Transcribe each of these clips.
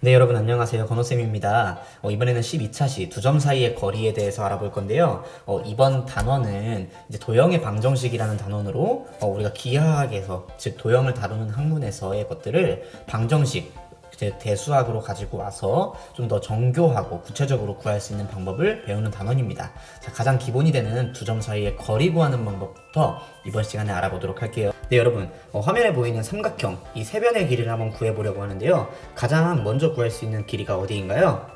네, 여러분 안녕하세요. 건호쌤입니다. 이번에는 12차 시 두 점 사이의 거리에 대해서 알아볼 건데요. 이번 단원은 이제 도형의 방정식이라는 단원으로 우리가 기하학에서, 즉 도형을 다루는 학문에서의 것들을 방정식, 이제 대수학으로 가지고 와서 좀 더 정교하고 구체적으로 구할 수 있는 방법을 배우는 단원입니다. 자, 가장 기본이 되는 두 점 사이의 거리 구하는 방법부터 이번 시간에 알아보도록 할게요. 네, 여러분, 화면에 보이는 삼각형, 이 세 변의 길이를 한번 구해보려고 하는데요. 가장 먼저 구할 수 있는 길이가 어디인가요?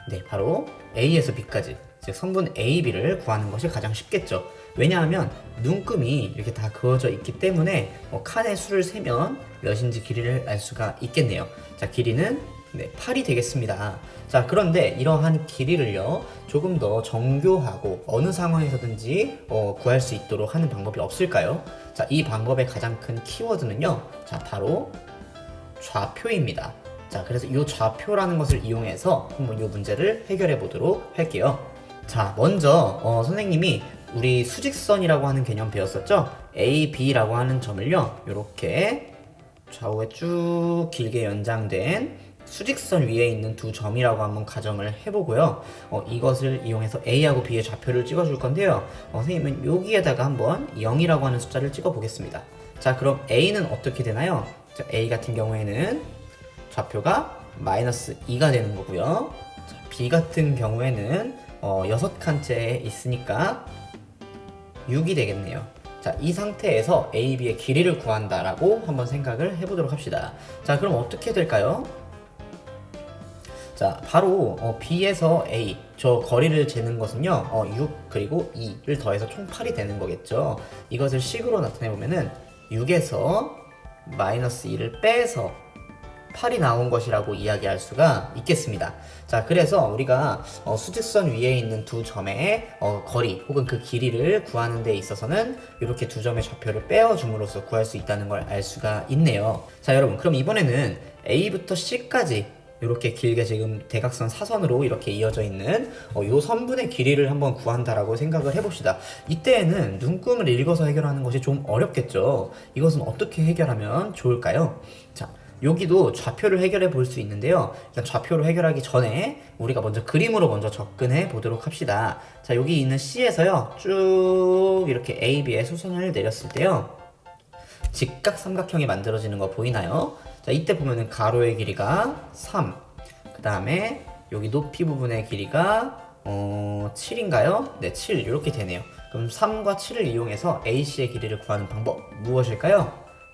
네, 바로 A에서 B까지, 즉 성분 AB를 구하는 것이 가장 쉽겠죠. 왜냐하면 눈금이 이렇게 다 그어져 있기 때문에 칸의 수를 세면 몇인지 길이를 알 수가 있겠네요. 자, 길이는 8이 되겠습니다. 자, 그런데 이러한 길이를요, 조금 더 정교하고 어느 상황에서든지 구할 수 있도록 하는 방법이 없을까요? 자, 이 방법의 가장 큰 키워드는요, 자, 바로 좌표입니다. 자, 그래서 이 좌표라는 것을 이용해서 한번 이 문제를 해결해 보도록 할게요. 자, 먼저 선생님이 우리 수직선이라고 하는 개념 배웠었죠? A, B라고 하는 점을요, 이렇게 좌우에 쭉 길게 연장된 수직선 위에 있는 두 점이라고 한번 가정을 해보고요. 이것을 이용해서 A하고 B의 좌표를 찍어줄 건데요. 선생님은 여기에다가 한번 0이라고 하는 숫자를 찍어 보겠습니다. 자, 그럼 A는 어떻게 되나요? 자, A 같은 경우에는 좌표가 마이너스 2가 되는 거고요. 자, B 같은 경우에는 6칸째에 있으니까 6이 되겠네요. 자, 이 상태에서 A, B의 길이를 구한다라고 한번 생각을 해보도록 합시다. 자, 그럼 어떻게 될까요? 자, 바로 B에서 A, 저 거리를 재는 것은요, 6 그리고 2를 더해서 총 8이 되는 거겠죠. 이것을 식으로 나타내보면은 6에서 마이너스 2를 빼서 8이 나온 것이라고 이야기할 수가 있겠습니다. 자, 그래서 우리가 수직선 위에 있는 두 점의 거리 혹은 그 길이를 구하는 데 있어서는 이렇게 두 점의 좌표를 빼어줌으로써 구할 수 있다는 걸 알 수가 있네요. 자, 여러분, 그럼 이번에는 A부터 C까지 이렇게 길게 지금 대각선 사선으로 이렇게 이어져 있는 이 선분의 길이를 한번 구한다라고 생각을 해봅시다. 이때에는 눈금을 읽어서 해결하는 것이 좀 어렵겠죠. 이것은 어떻게 해결하면 좋을까요? 자, 여기도 좌표를 해결해 볼 수 있는데요. 일단 좌표로 해결하기 전에 우리가 먼저 그림으로 먼저 접근해 보도록 합시다. 자, 여기 있는 C에서요, 쭉 이렇게 A, B의 수선을 내렸을 때요, 직각 삼각형이 만들어지는 거 보이나요? 자, 이때 보면은 가로의 길이가 3, 그 다음에 여기 높이 부분의 길이가 7인가요? 네, 7 이렇게 되네요. 그럼 3과 7을 이용해서 AC의 길이를 구하는 방법 무엇일까요?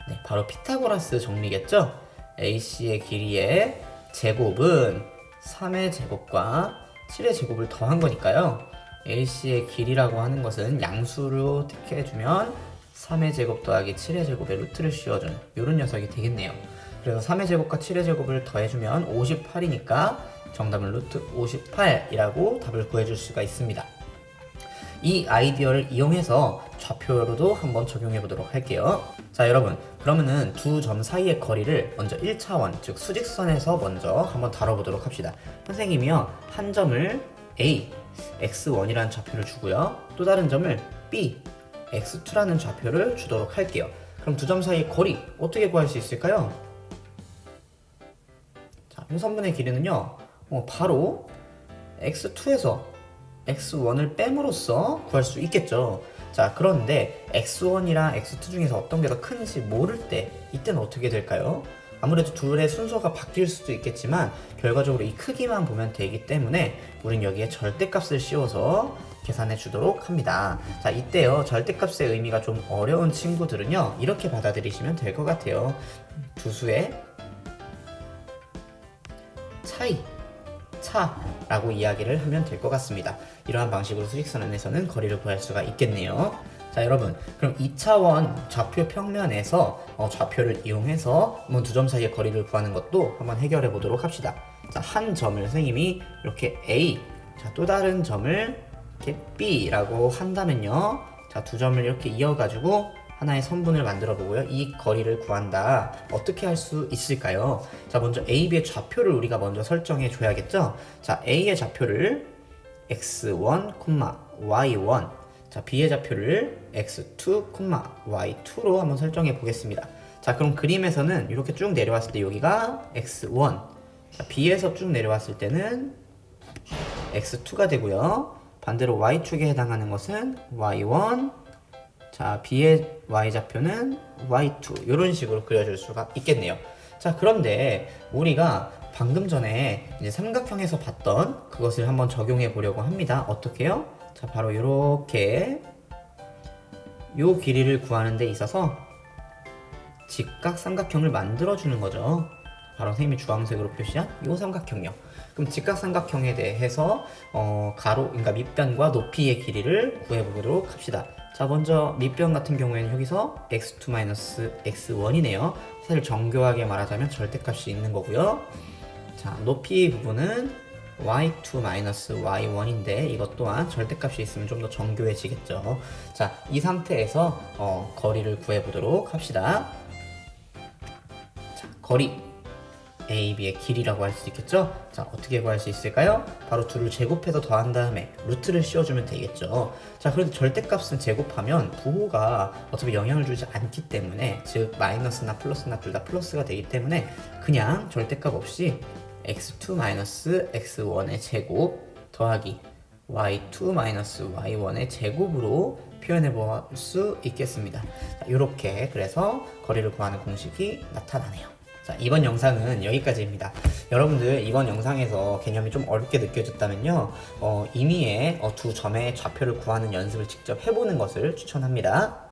네, 바로 피타고라스 정리겠죠? AC의 길이의 제곱은 3의 제곱과 7의 제곱을 더한 거니까요. AC의 길이라고 하는 것은 양수로 택해주면 3의 제곱 더하기 7의 제곱의 루트를 씌워주는 이런 녀석이 되겠네요. 그래서 3의 제곱과 7의 제곱을 더해주면 58이니까 정답은 루트 58이라고 답을 구해줄 수가 있습니다. 이 아이디어를 이용해서 좌표로도 한번 적용해 보도록 할게요. 자, 여러분, 그러면은 두 점 사이의 거리를 먼저 1차원, 즉 수직선에서 먼저 한번 다뤄보도록 합시다. 선생님이요, 한 점을 A, x1이라는 좌표를 주고요, 또 다른 점을 B, x2라는 좌표를 주도록 할게요. 그럼 두 점 사이의 거리 어떻게 구할 수 있을까요? 자, 이 선분의 길이는요, 바로 x2에서 x1을 뺨으로써 구할 수 있겠죠. 자, 그런데 x1이랑 x2 중에서 어떤 게 더 큰지 모를 때 이때는 어떻게 될까요? 아무래도 둘의 순서가 바뀔 수도 있겠지만 결과적으로 이 크기만 보면 되기 때문에 우린 여기에 절대값을 씌워서 계산해 주도록 합니다. 자, 이때요, 절대값의 의미가 좀 어려운 친구들은요, 이렇게 받아들이시면 될 것 같아요. 두 수의 차라고 이야기를 하면 될 것 같습니다. 이러한 방식으로 수직선에서는 거리를 구할 수가 있겠네요. 자, 여러분, 그럼 2차원 좌표 평면에서 좌표를 이용해서 한번 두 점 사이의 거리를 구하는 것도 한번 해결해 보도록 합시다. 자, 한 점을 선생님이 이렇게 A, 자, 또 다른 점을 이렇게 B라고 한다면요, 자, 두 점을 이렇게 이어가지고 하나의 선분을 만들어 보고요, 이 거리를 구한다. 어떻게 할 수 있을까요? 자, 먼저 A, B의 좌표를 우리가 먼저 설정해 줘야겠죠? 자, A의 좌표를 x1, y1, 자, B의 좌표를 x2, y2로 한번 설정해 보겠습니다. 자, 그럼 그림에서는 이렇게 쭉 내려왔을 때 여기가 x1, 자, B에서 쭉 내려왔을 때는 x2가 되고요. 반대로 y축에 해당하는 것은 y1. 자, B의 y좌표는 y2. 이런 식으로 그려줄 수가 있겠네요. 자, 그런데 우리가 방금 전에 이제 삼각형에서 봤던 그것을 한번 적용해 보려고 합니다. 어떻게요? 자, 바로 이렇게 요 길이를 구하는 데 있어서 직각 삼각형을 만들어 주는 거죠. 바로 선생님이 주황색으로 표시한 요 삼각형이요. 그럼 직각 삼각형에 대해서 가로, 그러니까 밑변과 높이의 길이를 구해보도록 합시다. 자, 먼저 밑변 같은 경우에는 여기서 x2 x1이네요. 사실 정교하게 말하자면 절대값이 있는 거고요. 자, 높이 부분은 y2 y1인데 이것 또한 절대값이 있으면 좀 더 정교해지겠죠. 자, 이 상태에서 거리를 구해보도록 합시다. 자, 거리 A, B의 길이라고 할 수 있겠죠? 자, 어떻게 구할 수 있을까요? 바로 둘을 제곱해서 더한 다음에 루트를 씌워주면 되겠죠. 자, 그래도 절대값은 제곱하면 부호가 어차피 영향을 주지 않기 때문에, 즉 마이너스나 플러스나 둘 다 플러스가 되기 때문에 그냥 절대값 없이 x2 x1의 제곱 더하기 y2 y1의 제곱으로 표현해 볼 수 있겠습니다. 자, 이렇게 그래서 거리를 구하는 공식이 나타나네요. 자, 이번 영상은 여기까지입니다. 여러분들 이번 영상에서 개념이 좀 어렵게 느껴졌다면요, 임의의 두 점의 좌표를 구하는 연습을 직접 해보는 것을 추천합니다.